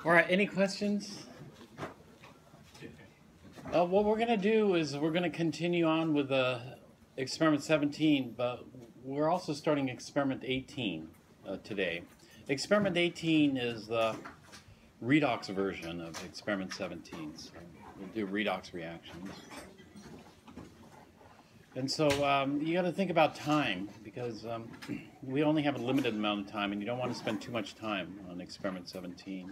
All right, any questions? What we're going to do is we're going to continue on with experiment 17, but we're also starting experiment 18 today. Experiment 18 is the redox version of experiment 17, so we'll do redox reactions. And so you got to think about time, because we only have a limited amount of time, and you don't want to spend too much time on experiment 17.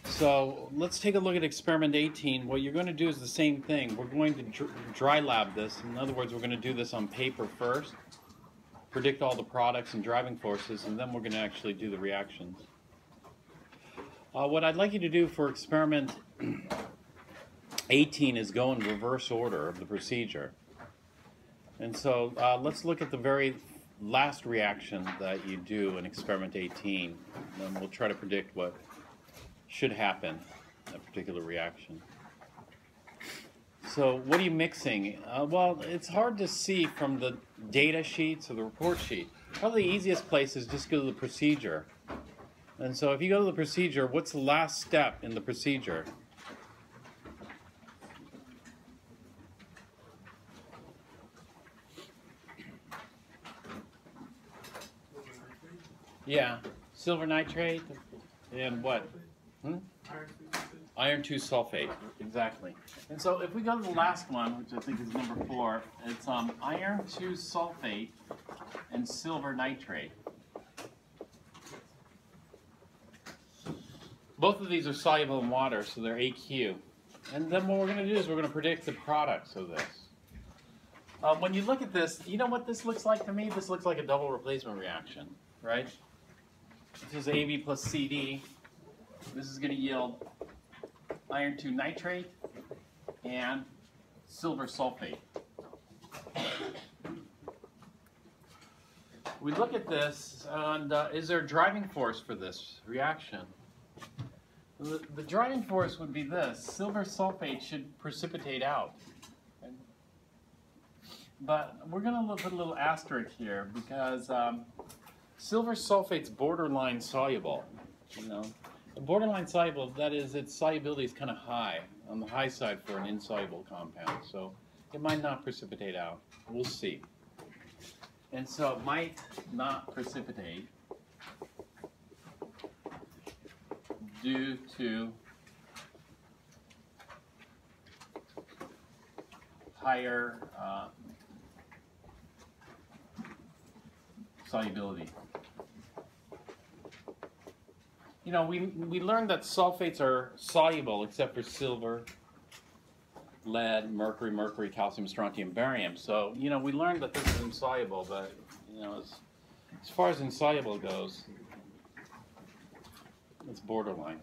So let's take a look at experiment 18. What you're going to do is the same thing. We're going to dry lab this. In other words, we're going to do this on paper first, predict all the products and driving forces, and then we're going to actually do the reactions. What I'd like you to do for experiment 18 is go in reverse order of the procedure. And so let's look at the very last reaction that you do in experiment 18, and we'll try to predict what should happen in a particular reaction. So what are you mixing? Well, it's hard to see from the data sheets or the report sheet. Probably the easiest place is just go to the procedure. And so if you go to the procedure, what's the last step in the procedure? Yeah, silver nitrate and what? Iron 2 sulfate, exactly. And so if we go to the last one, which I think is number 4, it's iron 2 sulfate and silver nitrate. Both of these are soluble in water, so they're AQ. And then what we're going to do is we're going to predict the products of this. When you look at this, you know what this looks like to me? This looks like a double replacement reaction, right? This is AB plus CD. This is going to yield iron 2 nitrate and silver sulfate. We look at this, and is there a driving force for this reaction? The driving force would be this. Silver sulfate should precipitate out. But we're going to put a little asterisk here because silver sulfate's borderline soluble. You know, borderline soluble, that is, its solubility is kind of high, on the high side for an insoluble compound. So it might not precipitate out. We'll see. And so it might not precipitate due to higher solubility. You know, we learned that sulfates are soluble except for silver, lead, mercury, calcium, strontium, barium. So, you know, we learned that this is insoluble, but, you know, as far as insoluble goes, it's borderline.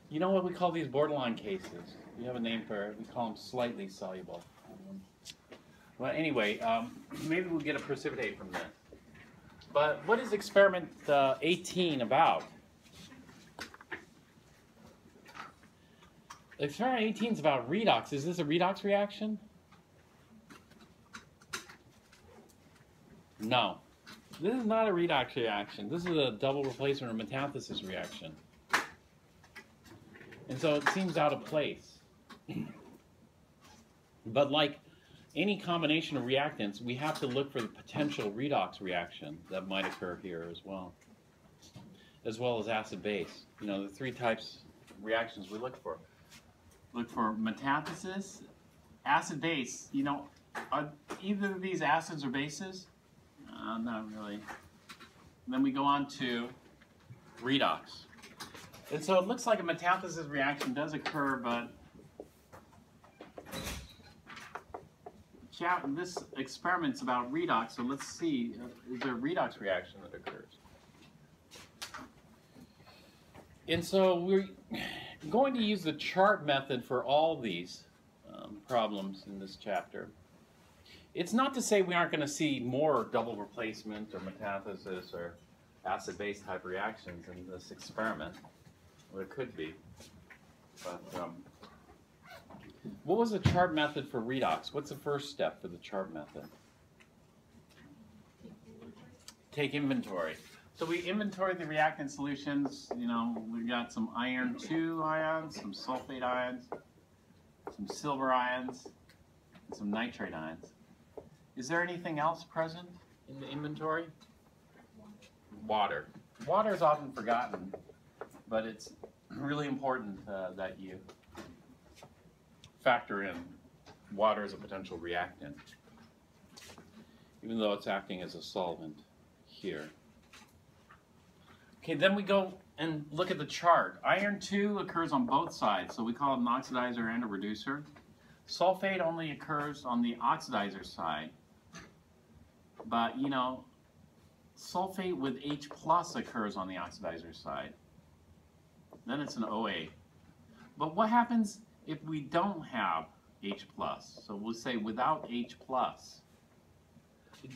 You know what we call these borderline cases? We have a name for it. We call them slightly soluble. Well, anyway, maybe we'll get a precipitate from this. But what is experiment 18 about? Experiment 18 is about redox. Is this a redox reaction? No. This is not a redox reaction. This is a double replacement or metathesis reaction. And so it seems out of place. But like any combination of reactants, we have to look for the potential redox reaction that might occur here as well as acid-base. You know, the 3 types of reactions we look for. Look for metathesis, acid-base. You know, are either of these acids or bases? Not really. And then we go on to redox. And so it looks like a metathesis reaction does occur, but this experiment's about redox, so let's see, is there a redox reaction that occurs? And so we're going to use the chart method for all these problems in this chapter. It's not to say we aren't going to see more double replacement or metathesis or acid-base type reactions in this experiment. Well, it could be. But what was the chart method for redox? What's the first step for the chart method? Take inventory. So we inventoried the reactant solutions. You know, we've got some iron 2 ions, some sulfate ions, some silver ions, and some nitrate ions. Is there anything else present in the inventory? Water. Water is often forgotten, but it's really important that you factor in water as a potential reactant, even though it's acting as a solvent here. Okay, then we go and look at the chart. Iron 2 occurs on both sides, so we call it an oxidizer and a reducer. Sulfate only occurs on the oxidizer side, but you know, sulfate with H plus occurs on the oxidizer side. Then it's an OA. But what happens if we don't have H plus? So we'll say without H plus.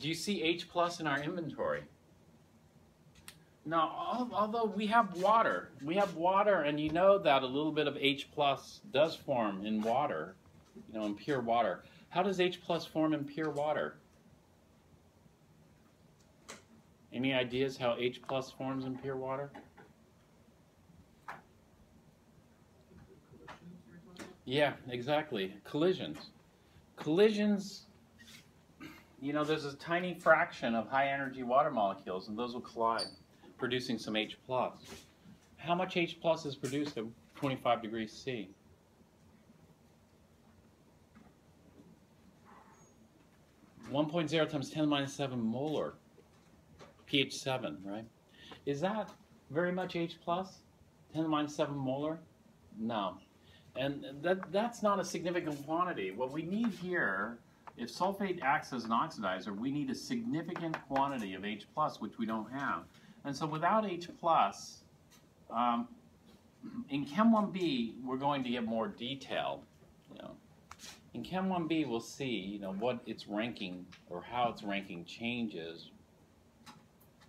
Do you see H plus in our inventory? Now, although we have water, and you know that a little bit of H plus does form in water, you know, in pure water. How does H plus form in pure water? Any ideas how H plus forms in pure water? Yeah, exactly. Collisions. Collisions, you know, there's a tiny fraction of high energy water molecules, and those will collide, producing some H plus. How much H plus is produced at 25 degrees C? (1.0 times 10 to the minus 7 molar, pH 7, right? Is that very much H plus? 10 to the minus 7 molar? No. And that's not a significant quantity. What we need here, if sulfate acts as an oxidizer, we need a significant quantity of H plus, which we don't have. And so without H plus, in Chem 1B, we're going to get more detailed. You know, in Chem 1B, we'll see, you know, what its ranking or how its ranking changes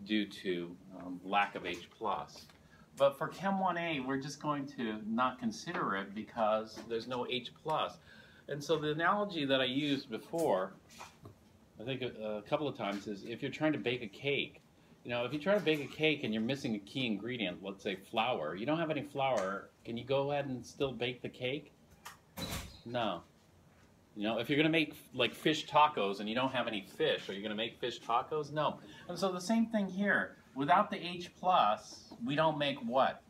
due to lack of H plus. But for Chem 1A, we're just going to not consider it because there's no H plus. And so the analogy that I used before, I think a couple of times, is if you're trying to bake a cake. You know, if you try to bake a cake and you're missing a key ingredient, let's say flour, you don't have any flour, can you go ahead and still bake the cake? No. You know, if you're going to make like fish tacos and you don't have any fish, are you going to make fish tacos? No. And so the same thing here. Without the H plus, we don't make what?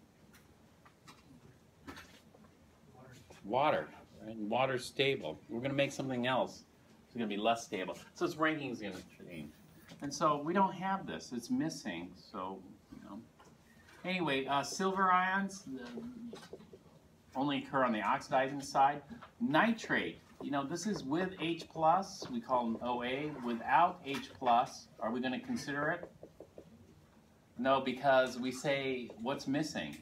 Water. Right? And water's stable. We're going to make something else. It's going to be less stable. So its ranking is going to change. And so we don't have this. It's missing. So, you know. Anyway, silver ions only occur on the oxidizing side. Nitrate. You know, this is with H plus. We call them OA. Without H plus, are we going to consider it? No, because we say, what's missing?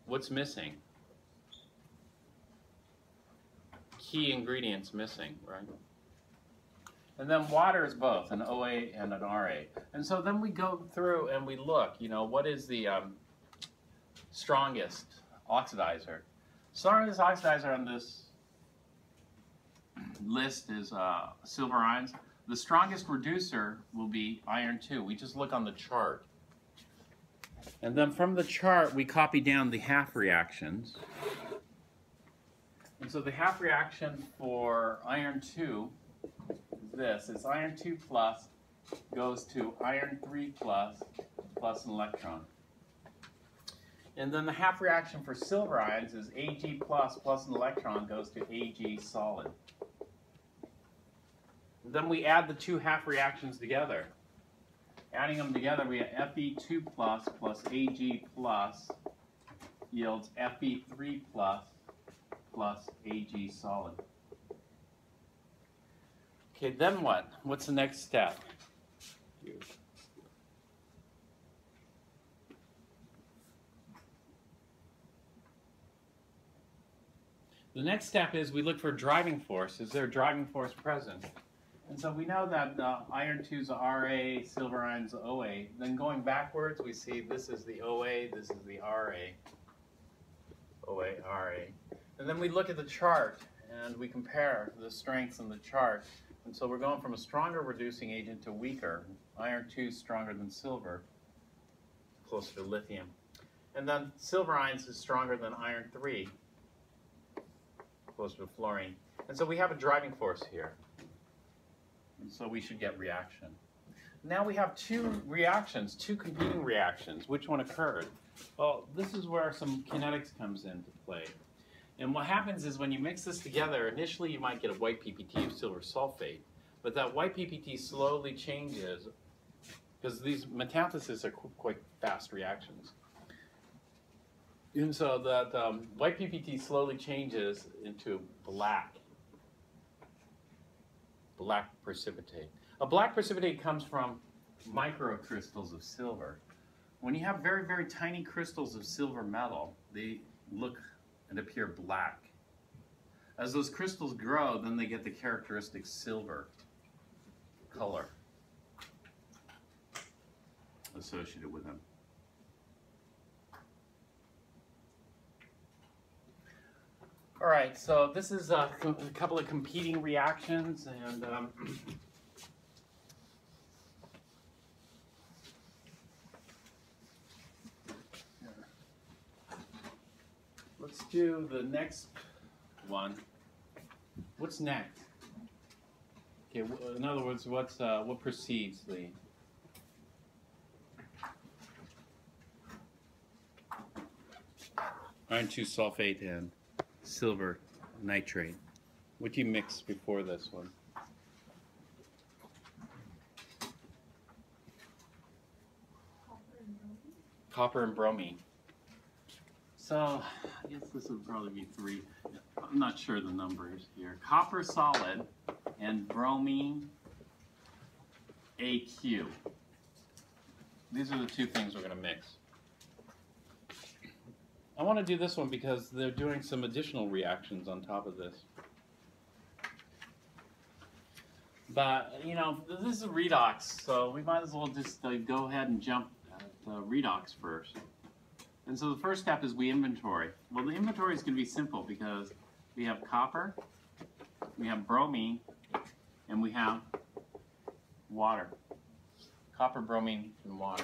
What's missing? Key ingredients missing, right? And then water is both an OA and an RA. And so then we go through and we look, you know, what is the strongest oxidizer? Strongest oxidizer on this list is silver ions. The strongest reducer will be iron 2. We just look on the chart. And then from the chart, we copy down the half reactions. And so the half reaction for iron 2 is this. It's iron 2 plus goes to iron 3 plus plus an electron. And then the half reaction for silver ions is Ag plus plus an electron goes to Ag solid. Then we add the two half reactions together. Adding them together, we have Fe2 plus plus Ag plus yields Fe3 plus plus Ag solid. Okay, then what? What's the next step? The next step is we look for driving force. Is there a driving force present? And so we know that iron 2 is Ra, silver ion is OA. Then going backwards, we see this is the OA, this is the Ra. OA, Ra. And then we look at the chart and we compare the strengths in the chart. And so we're going from a stronger reducing agent to weaker. Iron 2 is stronger than silver, closer to lithium. And then silver ions is stronger than iron 3, closer to fluorine. And so we have a driving force here. And so we should get reaction. Now we have two reactions, two competing reactions. Which one occurred? Well, this is where some kinetics comes into play. And what happens is when you mix this together, initially you might get a white PPT of silver sulfate. But that white PPT slowly changes, because these metathesis are quite fast reactions. And so that white PPT slowly changes into black precipitate. A black precipitate comes from microcrystals of silver. When you have very, very tiny crystals of silver metal, they look and appear black. As those crystals grow, then they get the characteristic silver color associated with them. All right, so this is a couple of competing reactions, and let's do the next one. What's next? Okay, in other words, what precedes the? Iron 2 sulfate and silver nitrate. What do you mix before this one? Copper and bromine. So I guess this would probably be 3. I'm not sure the numbers here. Copper solid and bromine AQ. These are the two things we're going to mix. I want to do this one because they're doing some additional reactions on top of this. But, you know, this is redox, so we might as well just go ahead and jump at redox first. And so the first step is we inventory. Well, the inventory is going to be simple because we have copper, we have bromine, and we have water. Copper, bromine, and water.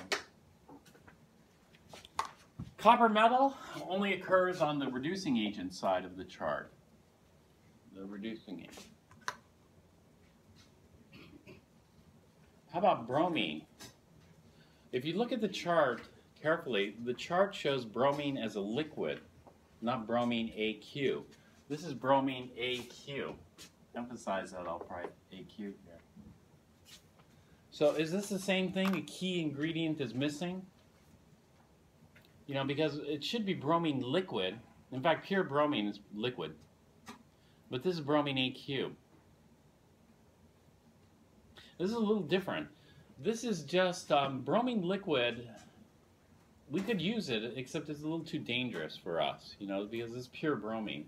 Copper metal only occurs on the reducing agent side of the chart. The reducing agent. How about bromine? If you look at the chart carefully, the chart shows bromine as a liquid, not bromine AQ. This is bromine AQ. Emphasize that, I'll probably AQ here. So is this the same thing? A key ingredient is missing? You know, because it should be bromine liquid. In fact, pure bromine is liquid. But this is bromine AQ. This is a little different. This is just bromine liquid. We could use it, except it's a little too dangerous for us, you know, because it's pure bromine.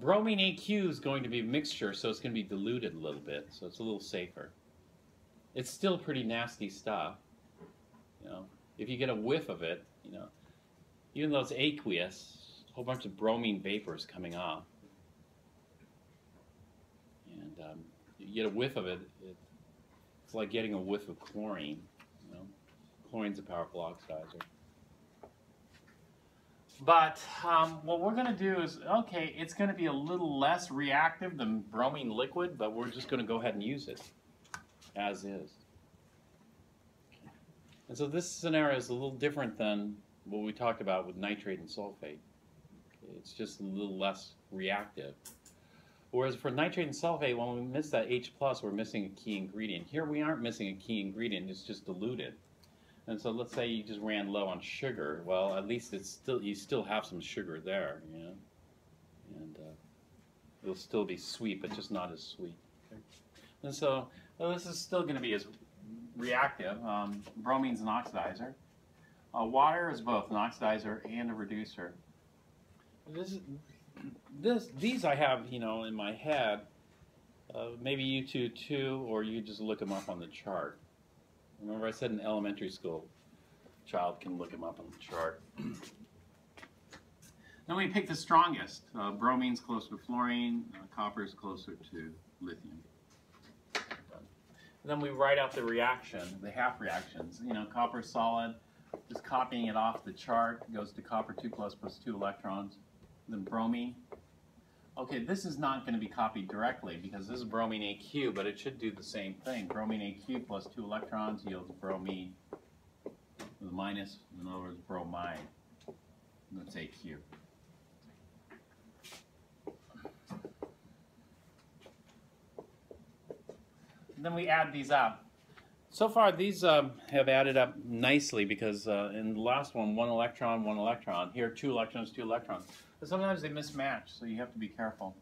Bromine AQ is going to be a mixture, so it's going to be diluted a little bit, so it's a little safer. It's still pretty nasty stuff, you know. If you get a whiff of it, you know, even though it's aqueous, a whole bunch of bromine vapors coming off. And you get a whiff of it, it's like getting a whiff of chlorine. You know, chlorine's a powerful oxidizer. But what we're going to do is, okay, it's going to be a little less reactive than bromine liquid, but we're just going to go ahead and use it as is. And so this scenario is a little different than what we talked about with nitrate and sulfate. It's just a little less reactive. Whereas for nitrate and sulfate, when we miss that H+, we're missing a key ingredient. Here we aren't missing a key ingredient, it's just diluted. And so let's say you just ran low on sugar. Well, at least it's still, you still have some sugar there, you know? And it'll still be sweet, but just not as sweet. Okay? And so well, this is still going to be as reactive. Bromine's an oxidizer. Water is both an oxidizer and a reducer. These I have, you know, in my head. Maybe you two too, or you just look them up on the chart. Remember I said in elementary school, child can look them up on the chart. Then we pick the strongest. Bromine's closer to fluorine, copper is closer to lithium. Then we write out the reaction, the half reactions. You know, copper solid, just copying it off the chart, goes to copper 2 plus 2 electrons. Then bromine. Okay, this is not going to be copied directly because this is bromine AQ, but it should do the same thing. Bromine AQ plus 2 electrons yields bromine with a minus, in other words, bromide. That's AQ. Then we add these up. So far, these have added up nicely because in the last one, 1 electron, 1 electron. Here, 2 electrons, 2 electrons. But sometimes they mismatch, so you have to be careful.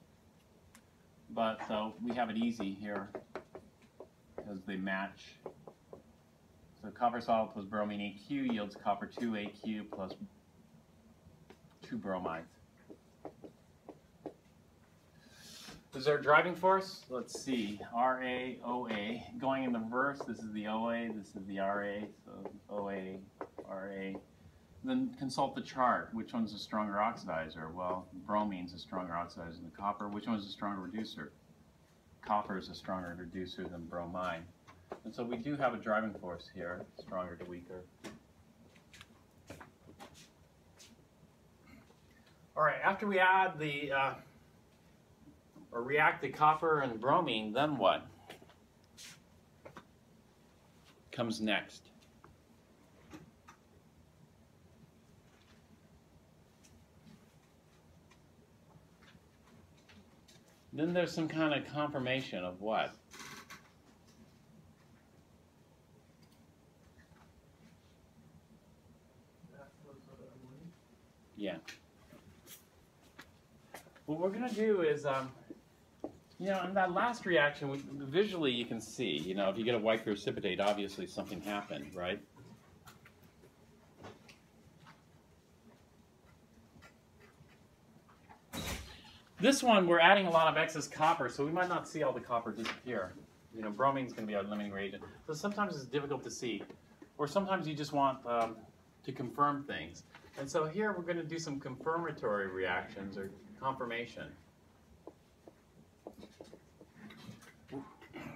But we have it easy here because they match. So copper solid plus bromine AQ yields copper 2 AQ plus 2 bromides. Is there a driving force? Let's see. RA, OA. Going in the reverse, this is the OA, this is the RA. So OA, RA. Then consult the chart. Which one's a stronger oxidizer? Well, bromine's a stronger oxidizer than copper. Which one's a stronger reducer? Copper is a stronger reducer than bromine. And so we do have a driving force here, stronger to weaker. All right, after we add the or react the copper and bromine, then what comes next? Then there's some kind of confirmation of what? Yeah. What we're going to do is, you know, in that last reaction, visually you can see, you know, if you get a white precipitate, obviously something happened, right? This one, we're adding a lot of excess copper, so we might not see all the copper disappear. You know, bromine's going to be our limiting reagent. So sometimes it's difficult to see, or sometimes you just want to confirm things. And so here we're going to do some confirmatory reactions, or confirmation.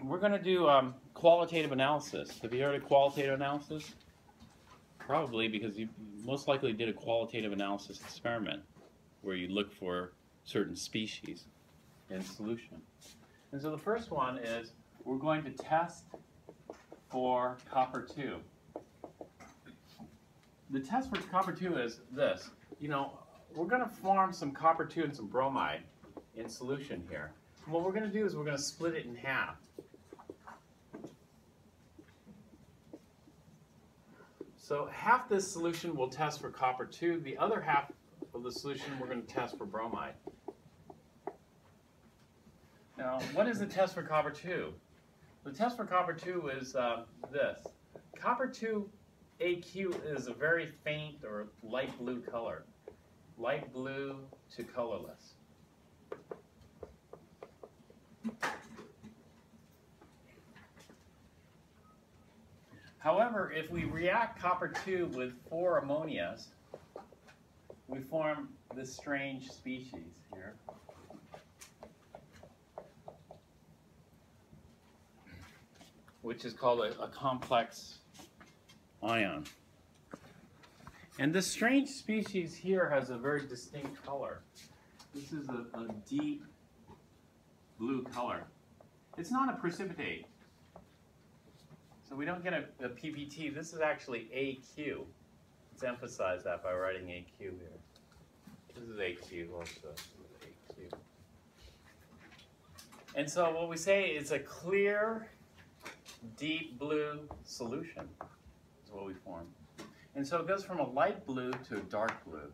We're going to do qualitative analysis. Have you heard of qualitative analysis? Probably, because you most likely did a qualitative analysis experiment where you look for certain species in solution. And so the first one is we're going to test for copper 2. The test for copper 2 is this. You know, we're going to form some copper 2 and some bromide in solution here. And what we're going to do is we're going to split it in half. So half this solution will test for copper 2. The other half of the solution we're going to test for bromide. Now, what is the test for copper 2? The test for copper 2 is this. Copper 2 AQ is a very faint or light blue color. Light blue to colorless. However, if we react copper 2 with 4 ammonias, we form this strange species here. Which is called a complex ion. And this strange species here has a very distinct color. This is a deep blue color. It's not a precipitate. So we don't get a PPT. This is actually AQ. Let's emphasize that by writing AQ here. This is AQ also. AQ. And so what we say is a clear, deep blue solution is what we form. And so it goes from a light blue to a dark blue.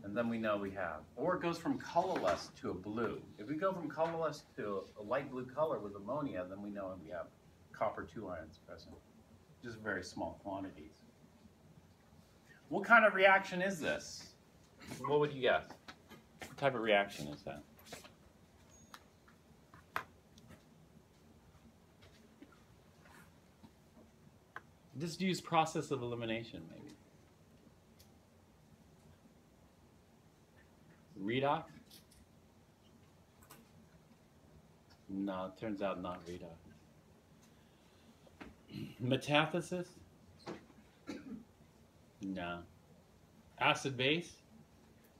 And then we know we have. Or it goes from colorless to a blue. If we go from colorless to a light blue color with ammonia, then we know we have copper 2 ions present. Just very small quantities. What kind of reaction is this? What would you guess? What type of reaction is that? Just use process of elimination, maybe. redox? No, it turns out not redox. Metathesis? No. Acid base?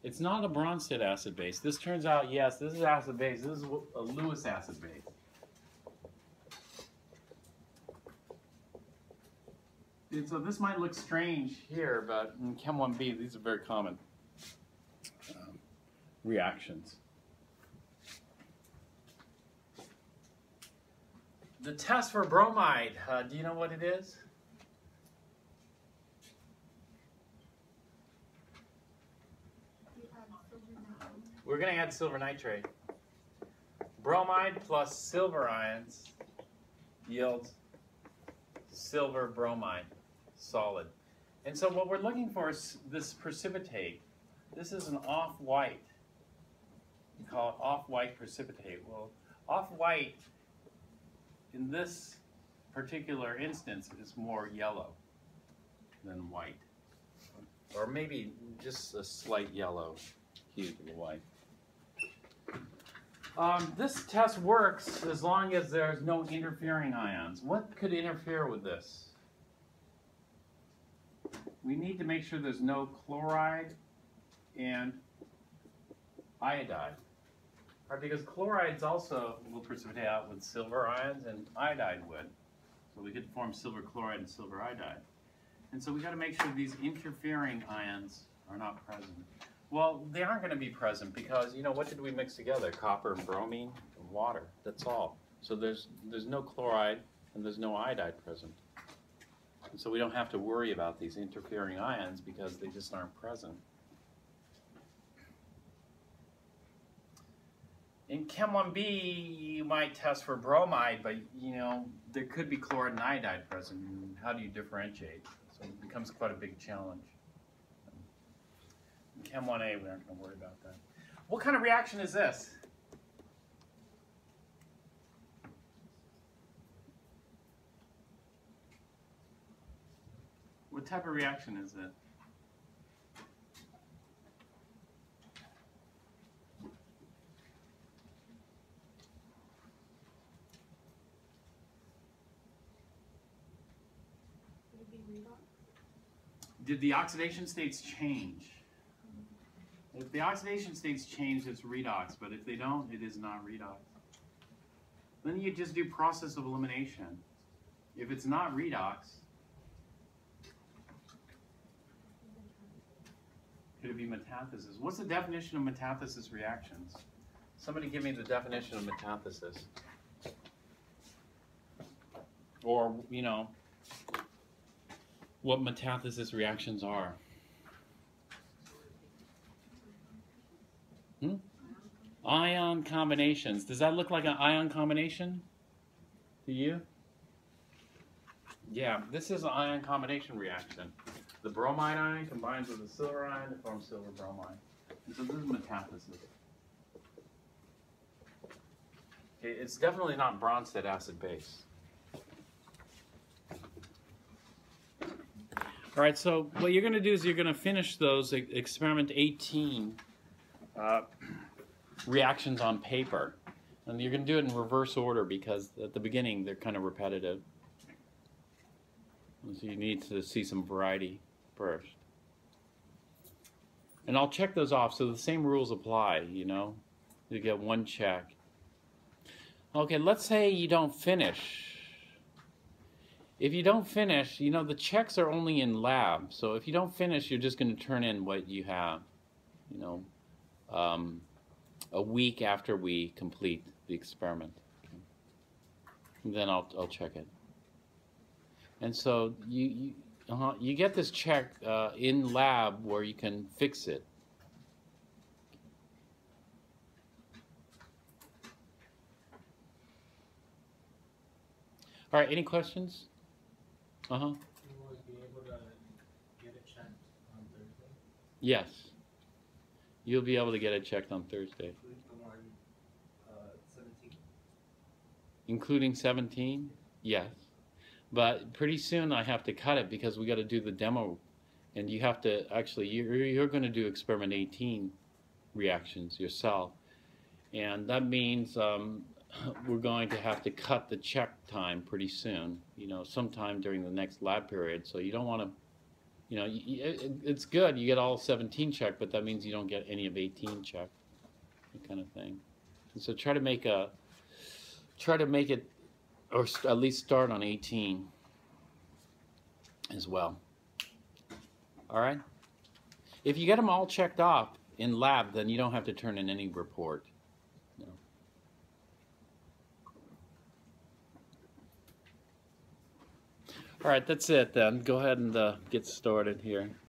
It's not a Bronsted acid base. This turns out, yes, this is acid base. This is a Lewis acid base. And so this might look strange here, but in Chem 1B, these are very common reactions. The test for bromide, do you know what it is? We're going to add silver nitrate. Bromide plus silver ions yields silver bromide, solid. And so what we're looking for is this precipitate. This is an off-white. We call it off-white precipitate. Well, off-white in this particular instance is more yellow than white. Or maybe just a slight yellow hue to the white. This test works as long as there's no interfering ions. What could interfere with this? We need to make sure there's no chloride and iodide. Right, because chlorides also will precipitate out with silver ions and iodide would. So we could form silver chloride and silver iodide. And so we got to make sure these interfering ions are not present. Well, they aren't going to be present because, you know, what did we mix together? Copper and bromine and water. That's all. So there's no chloride and there's no iodide present. And so we don't have to worry about these interfering ions because they just aren't present. In Chem 1B, you might test for bromide, but, you know, there could be chloride and iodide present. And how do you differentiate? So it becomes quite a big challenge. In Chem 1A, we aren't going to worry about that. What kind of reaction is this? What type of reaction is it? Did the oxidation states change? If the oxidation states change, it's redox, but if they don't, it is not redox. Then you just do process of elimination. If it's not redox, could it be metathesis? What's the definition of metathesis reactions? Somebody give me the definition of metathesis. Or, you know, what metathesis reactions are. Ion combinations. Does that look like an ion combination to you? Yeah, this is an ion combination reaction. The bromide ion combines with the silver ion to form silver bromide. And so this is metathesis. Okay, it's definitely not Bronsted acid base. All right, so what you're going to do is you're going to finish those experiment 18 reactions on paper. And you're going to do it in reverse order because at the beginning they're kind of repetitive. And so you need to see some variety first. And I'll check those off so the same rules apply, you know. You get one check. Okay, let's say you don't finish. If you don't finish, you know, the checks are only in lab. So if you don't finish, you're just going to turn in what you have, you know, a week after we complete the experiment. Okay. And then I'll check it. And so you get this check in lab where you can fix it. All right, any questions? You will be able to get it checked on Thursday? Yes. You'll be able to get it checked on Thursday. Including 17? Yes. But pretty soon I have to cut it because we got to do the demo. And you have to, actually, you're going to do experiment 18 reactions yourself. And that means we're going to have to cut the check time pretty soon, sometime during the next lab period. So you don't want to, it's good you get all 17 checked, but that means you don't get any of 18 checked, that kind of thing. And so try to make it, or at least start on 18 as well. All right. If you get them all checked off in lab, then you don't have to turn in any report. No. All right, that's it then. Go ahead and get started here.